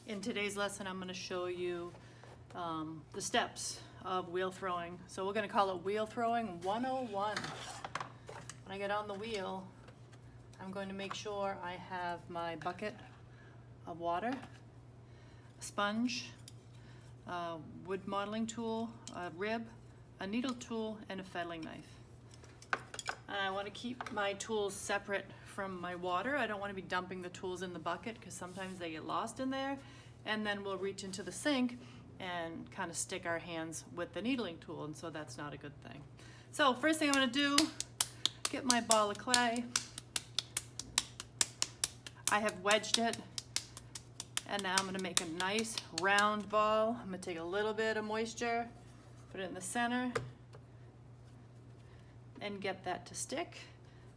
In today's lesson, I'm going to show you the steps of wheel throwing. So we're going to call it Wheel Throwing 101. When I get on the wheel, I'm going to make sure I have my bucket of water, a sponge, a wood modeling tool, a rib, a needle tool, and a fettling knife. And I want to keep my tools separate from my water. I don't want to be dumping the tools in the bucket because sometimes they get lost in there, and then we'll reach into the sink and kind of stick our hands with the needling tool, and so that's not a good thing. So first thing I'm going to do, get my ball of clay. I have wedged it, and now I'm going to make a nice round ball. I'm going to take a little bit of moisture, put it in the center, and get that to stick.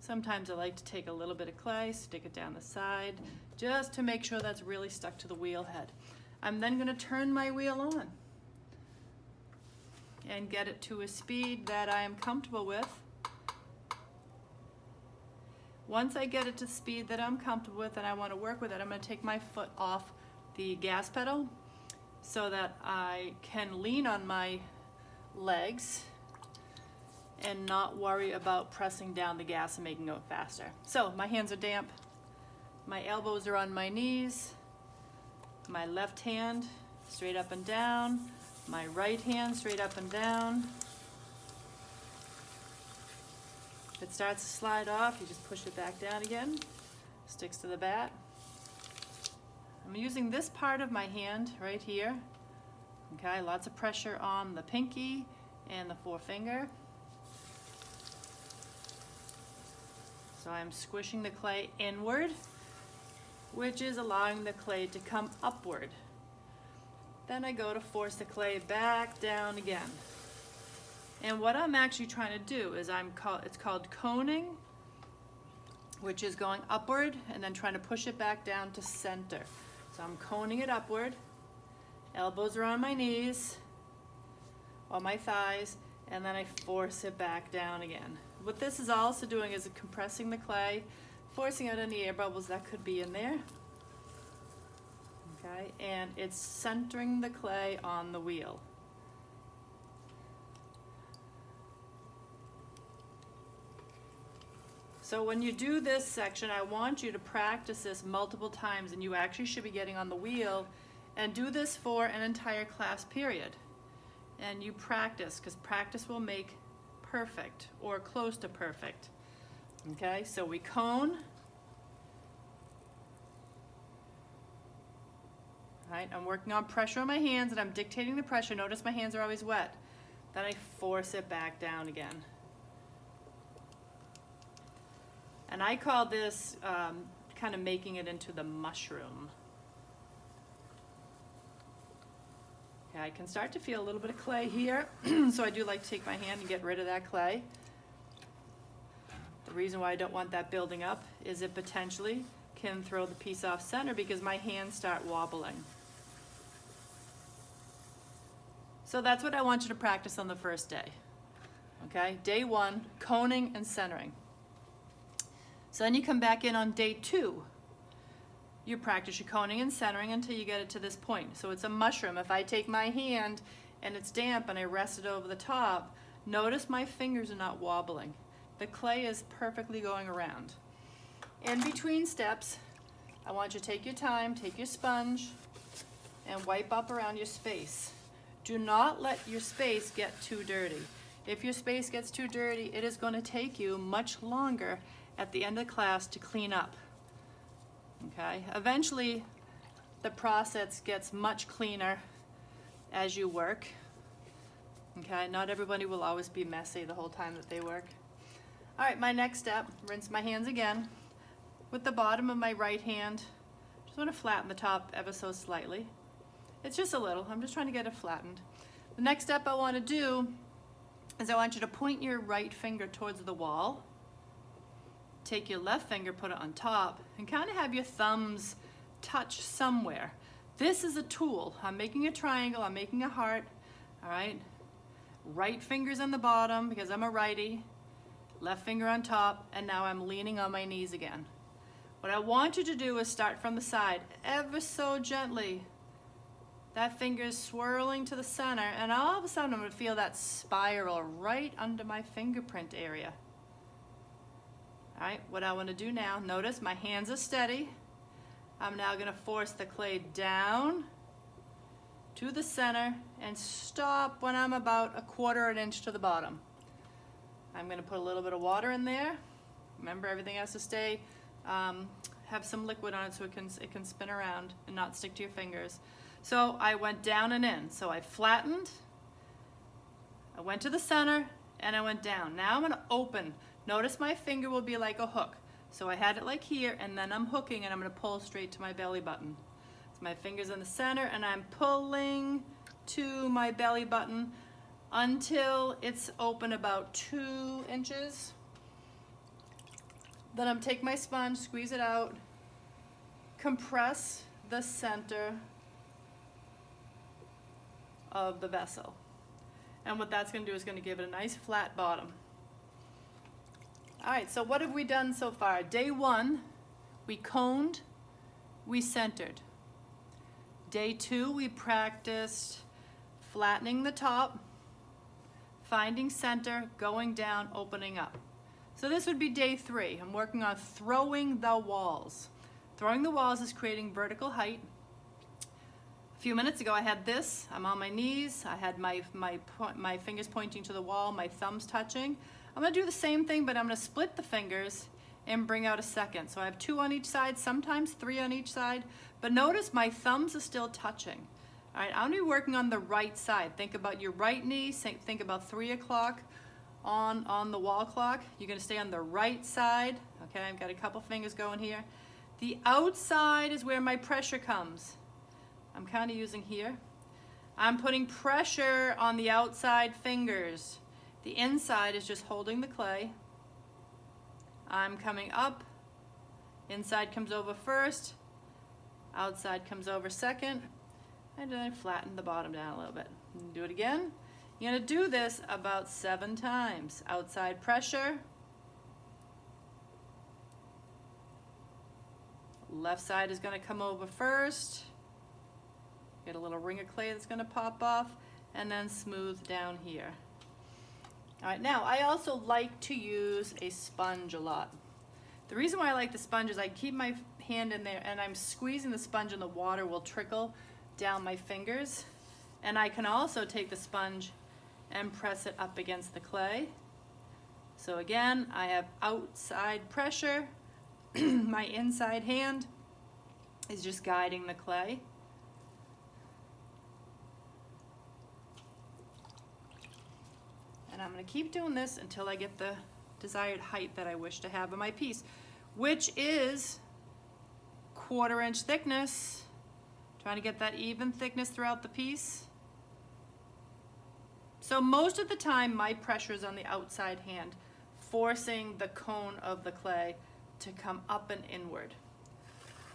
Sometimes I like to take a little bit of clay, stick it down the side, just to make sure that's really stuck to the wheel head. I'm then going to turn my wheel on and get it to a speed that I am comfortable with. Once I get it to speed that I'm comfortable with and I want to work with it, I'm going to take my foot off the gas pedal so that I can lean on my legs and not worry about pressing down the gas and making it go faster. So my hands are damp, my elbows are on my knees, my left hand straight up and down, my right hand straight up and down. If it starts to slide off, you just push it back down again, sticks to the bat. I'm using this part of my hand right here. Okay, lots of pressure on the pinky and the forefinger. So I'm squishing the clay inward, which is allowing the clay to come upward. Then I go to force the clay back down again. And what I'm actually trying to do is it's called coning, which is going upward and then trying to push it back down to center. So I'm coning it upward, elbows are on my knees, on my thighs, and then I force it back down again. What this is also doing is compressing the clay, forcing out any air bubbles that could be in there. Okay, and it's centering the clay on the wheel. So when you do this section, I want you to practice this multiple times, and you actually should be getting on the wheel and do this for an entire class period. And you practice, because practice will make perfect or close to perfect. Okay, so we cone. All right, I'm working on pressure on my hands and I'm dictating the pressure. Notice my hands are always wet. Then I force it back down again. And I call this kind of making it into the mushroom. Okay, I can start to feel a little bit of clay here, so I do like to take my hand and get rid of that clay. The reason why I don't want that building up is it potentially can throw the piece off center because my hands start wobbling. So that's what I want you to practice on the first day. Okay, day one, coning and centering. So then you come back in on day two. You practice your coning and centering until you get it to this point. So it's a mushroom. If I take my hand and it's damp and I rest it over the top, notice my fingers are not wobbling. The clay is perfectly going around. In between steps, I want you to take your time, take your sponge, and wipe up around your space. Do not let your space get too dirty. If your space gets too dirty, it is going to take you much longer at the end of the class to clean up. Okay, eventually the process gets much cleaner as you work. Okay, not everybody will always be messy the whole time that they work. All right, my next step, rinse my hands again. With the bottom of my right hand, just want to flatten the top ever so slightly. It's just a little, I'm just trying to get it flattened. The next step I want to do is I want you to point your right finger towards the wall. Take your left finger, put it on top, and kind of have your thumbs touch somewhere. This is a tool. I'm making a triangle, I'm making a heart, all right? Right finger's on the bottom because I'm a righty, left finger on top, and now I'm leaning on my knees again. What I want you to do is start from the side, ever so gently That finger's swirling to the center, and all of a sudden I'm gonna feel that spiral right under my fingerprint area. All right, what I wanna do now, notice my hands are steady. I'm now gonna force the clay down to the center and stop when I'm about 1/4 inch to the bottom. I'm gonna put a little bit of water in there. Remember, everything has to stay, have some liquid on it so it can spin around and not stick to your fingers. So I went down and in. So I flattened, I went to the center, and I went down. Now I'm gonna open. Notice my finger will be like a hook. So I had it like here, and then I'm hooking, and I'm gonna pull straight to my belly button. So my finger's in the center, and I'm pulling to my belly button until it's open about 2 inches. Then I'm take my sponge, squeeze it out, compress the center of the vessel. And what that's gonna do is gonna give it a nice flat bottom. All right, so what have we done so far? Day 1, we coned, we centered. Day 2, we practiced flattening the top, finding center, going down, opening up. So this would be day 3. I'm working on throwing the walls. Throwing the walls is creating vertical height. A few minutes ago I had this, I'm on my knees, I had my fingers pointing to the wall, my thumbs touching. I'm gonna do the same thing, but I'm gonna split the fingers and bring out a second. So I have 2 on each side, sometimes 3 on each side, but notice my thumbs are still touching. All right, I'm gonna be working on the right side. Think about your right knee, think about 3 o'clock on the wall clock. You're gonna stay on the right side. Okay, I've got a couple fingers going here. The outside is where my pressure comes. I'm kind of using here. I'm putting pressure on the outside fingers. The inside is just holding the clay. I'm coming up. Inside comes over first. Outside comes over second. And then I flatten the bottom down a little bit. Do it again. You're gonna do this about 7 times. Outside pressure. Left side is gonna come over first. Get a little ring of clay that's gonna pop off, and then smooth down here. All right, now I also like to use a sponge a lot. The reason why I like the sponge is I keep my hand in there and I'm squeezing the sponge and the water will trickle down my fingers. And I can also take the sponge and press it up against the clay. So again, I have outside pressure. My inside hand is just guiding the clay. And I'm gonna keep doing this until I get the desired height that I wish to have in my piece, which is 1/4 inch thickness. Trying to get that even thickness throughout the piece. So most of the time my pressure is on the outside hand, forcing the cone of the clay to come up and inward.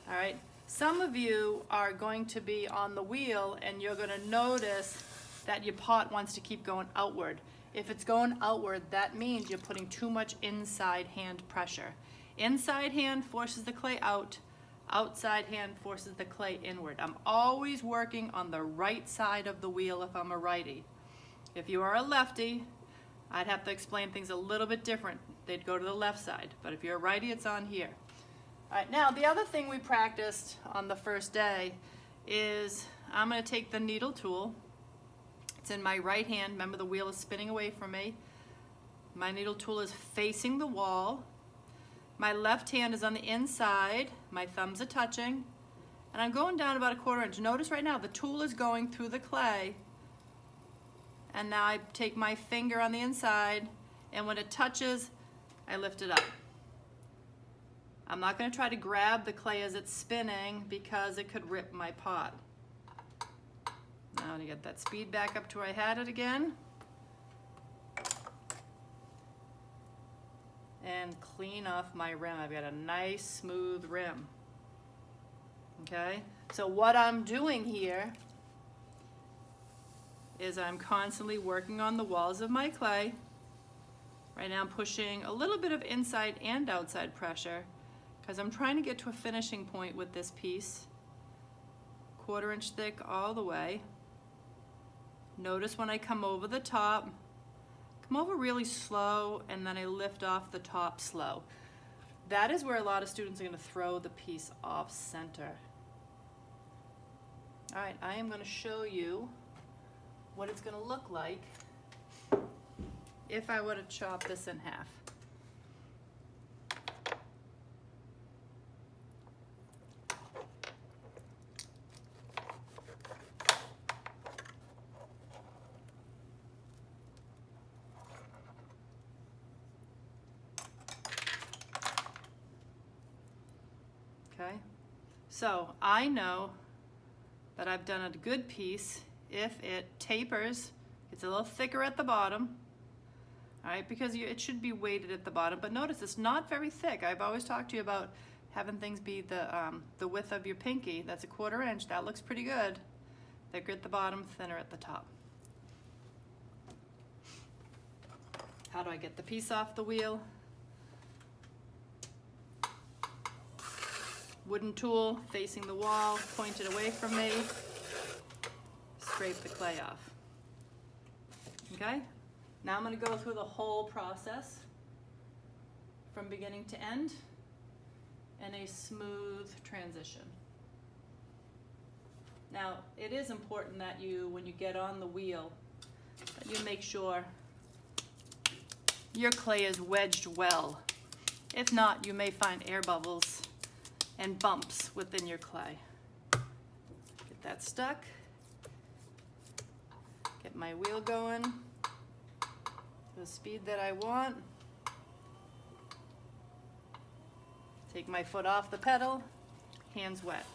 All right, some of you are going to be on the wheel and you're gonna notice that your pot wants to keep going outward. If it's going outward, that means you're putting too much inside hand pressure. Inside hand forces the clay out, outside hand forces the clay inward. I'm always working on the right side of the wheel if I'm a righty. If you are a lefty, I'd have to explain things a little bit different. They'd go to the left side, but if you're a righty, it's on here. All right, now the other thing we practiced on the first day is I'm gonna take the needle tool. It's in my right hand. Remember, the wheel is spinning away from me. My needle tool is facing the wall. My left hand is on the inside. My thumbs are touching. And I'm going down about 1/4 inch. Notice right now the tool is going through the clay. And now I take my finger on the inside, and when it touches, I lift it up. I'm not going to try to grab the clay as it's spinning because it could rip my pot. Now to get that speed back up to where I had it again. And clean off my rim. I've got a nice smooth rim. Okay, so what I'm doing here is I'm constantly working on the walls of my clay. Right now I'm pushing a little bit of inside and outside pressure because I'm trying to get to a finishing point with this piece. 1/4 inch thick all the way. Notice when I come over the top, come over really slow, and then I lift off the top slow. That is where a lot of students are going to throw the piece off center. All right, I am going to show you what it's going to look like if I were to chop this in half. Okay, so I know that I've done a good piece if it tapers, it's a little thicker at the bottom, all right, because it should be weighted at the bottom, but notice it's not very thick. I've always talked to you about having things be the width of your pinky. That's 1/4 inch, that looks pretty good. Thicker at the bottom, thinner at the top. How do I get the piece off the wheel? Wooden tool facing the wall, pointed away from me, scrape the clay off. Okay? Now I'm going to go through the whole process from beginning to end in a smooth transition. Now, it is important that you, when you get on the wheel, that you make sure your clay is wedged well. If not, you may find air bubbles and bumps within your clay. Get that stuck. Get my wheel going to the speed that I want. Take my foot off the pedal, hands wet.